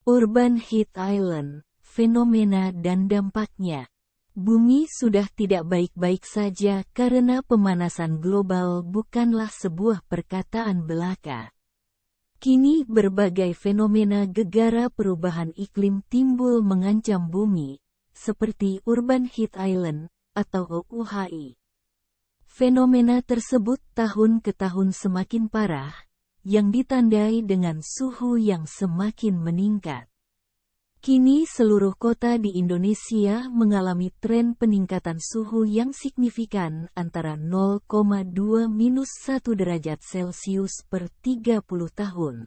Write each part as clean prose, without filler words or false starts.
Urban Heat Island, fenomena dan dampaknya. Bumi sudah tidak baik-baik saja karena pemanasan global bukanlah sebuah perkataan belaka. Kini berbagai fenomena gegara perubahan iklim timbul mengancam bumi, seperti Urban Heat Island, atau UHI. Fenomena tersebut tahun ke tahun semakin parah, yang ditandai dengan suhu yang semakin meningkat. Kini seluruh kota di Indonesia mengalami tren peningkatan suhu yang signifikan antara 0,2-1 derajat Celcius per 30 tahun.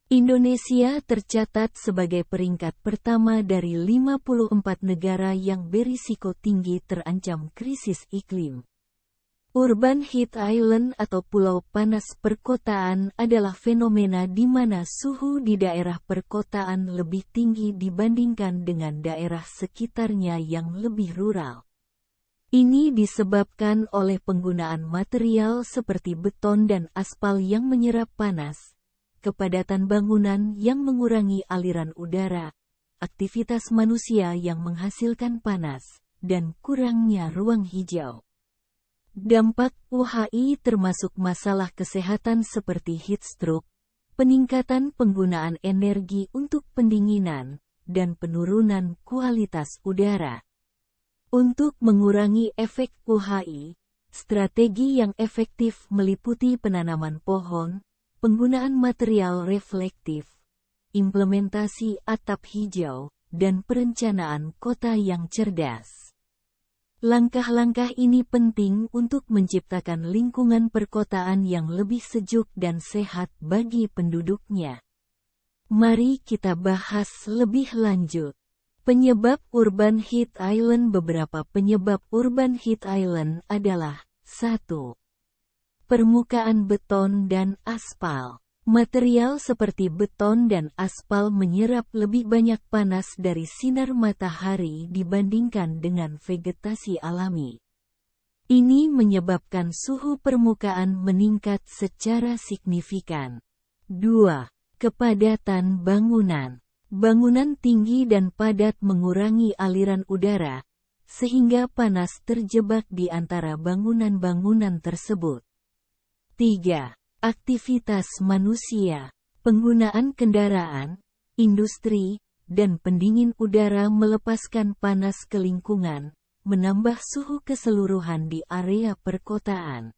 Indonesia tercatat sebagai peringkat pertama dari 54 negara yang berisiko tinggi terancam krisis iklim. Urban Heat Island atau pulau panas perkotaan adalah fenomena di mana suhu di daerah perkotaan lebih tinggi dibandingkan dengan daerah sekitarnya yang lebih rural. Ini disebabkan oleh penggunaan material seperti beton dan aspal yang menyerap panas, kepadatan bangunan yang mengurangi aliran udara, aktivitas manusia yang menghasilkan panas, dan kurangnya ruang hijau. Dampak UHI termasuk masalah kesehatan seperti heat stroke, peningkatan penggunaan energi untuk pendinginan, dan penurunan kualitas udara. Untuk mengurangi efek UHI, strategi yang efektif meliputi penanaman pohon, penggunaan material reflektif, implementasi atap hijau, dan perencanaan kota yang cerdas. Langkah-langkah ini penting untuk menciptakan lingkungan perkotaan yang lebih sejuk dan sehat bagi penduduknya. Mari kita bahas lebih lanjut. Penyebab Urban Heat Island. Beberapa penyebab Urban Heat Island adalah 1. Permukaan beton dan aspal. Material seperti beton dan aspal menyerap lebih banyak panas dari sinar matahari dibandingkan dengan vegetasi alami. Ini menyebabkan suhu permukaan meningkat secara signifikan. 2. Kepadatan bangunan. Bangunan tinggi dan padat mengurangi aliran udara, sehingga panas terjebak di antara bangunan-bangunan tersebut. 3. Aktivitas manusia, penggunaan kendaraan, industri, dan pendingin udara melepaskan panas ke lingkungan, menambah suhu keseluruhan di area perkotaan.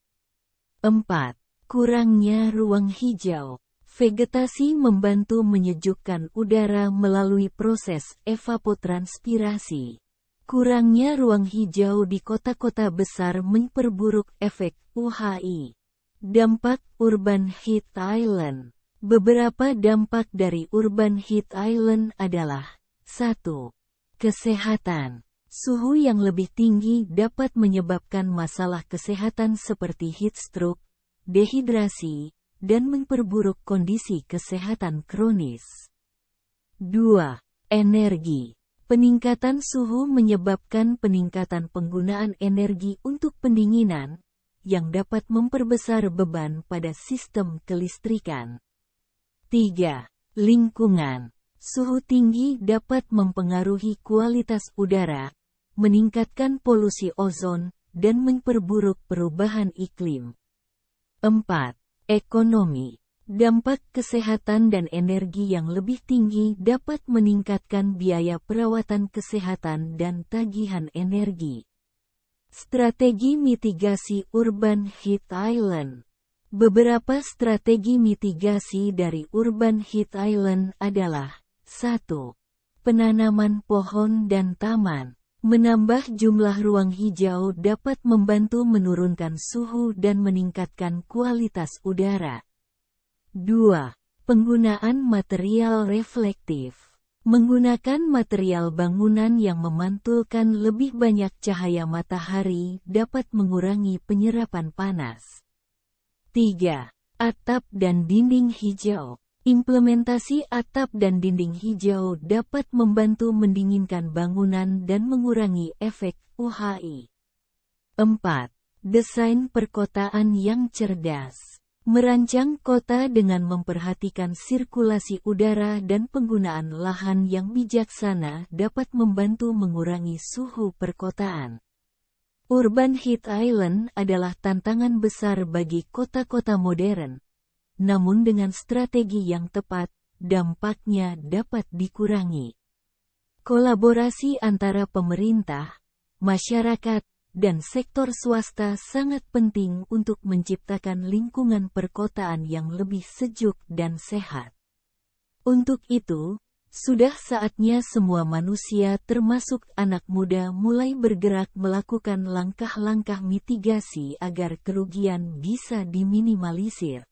4. Kurangnya ruang hijau. Vegetasi membantu menyejukkan udara melalui proses evapotranspirasi. Kurangnya ruang hijau di kota-kota besar memperburuk efek UHI. Dampak Urban Heat Island. Beberapa dampak dari Urban Heat Island adalah 1. Kesehatan. Suhu yang lebih tinggi dapat menyebabkan masalah kesehatan seperti heat stroke, dehidrasi, dan memperburuk kondisi kesehatan kronis. 2. Energi. Peningkatan suhu menyebabkan peningkatan penggunaan energi untuk pendinginan, yang dapat memperbesar beban pada sistem kelistrikan. 3. Lingkungan. Suhu tinggi dapat mempengaruhi kualitas udara, meningkatkan polusi ozon, dan memperburuk perubahan iklim. 4. Ekonomi. Dampak kesehatan dan energi yang lebih tinggi dapat meningkatkan biaya perawatan kesehatan dan tagihan energi. Strategi mitigasi Urban Heat Island. Beberapa strategi mitigasi dari Urban Heat Island adalah 1. Penanaman pohon dan taman. Menambah jumlah ruang hijau dapat membantu menurunkan suhu dan meningkatkan kualitas udara. 2. Penggunaan material reflektif. Menggunakan material bangunan yang memantulkan lebih banyak cahaya matahari dapat mengurangi penyerapan panas. 3. Atap dan dinding hijau. Implementasi atap dan dinding hijau dapat membantu mendinginkan bangunan dan mengurangi efek UHI. 4. Desain perkotaan yang cerdas. Merancang kota dengan memperhatikan sirkulasi udara dan penggunaan lahan yang bijaksana dapat membantu mengurangi suhu perkotaan. Urban Heat Island adalah tantangan besar bagi kota-kota modern. Namun dengan strategi yang tepat, dampaknya dapat dikurangi. Kolaborasi antara pemerintah, masyarakat, dan sektor swasta sangat penting untuk menciptakan lingkungan perkotaan yang lebih sejuk dan sehat. Untuk itu, sudah saatnya semua manusia termasuk anak muda mulai bergerak melakukan langkah-langkah mitigasi agar kerugian bisa diminimalisir.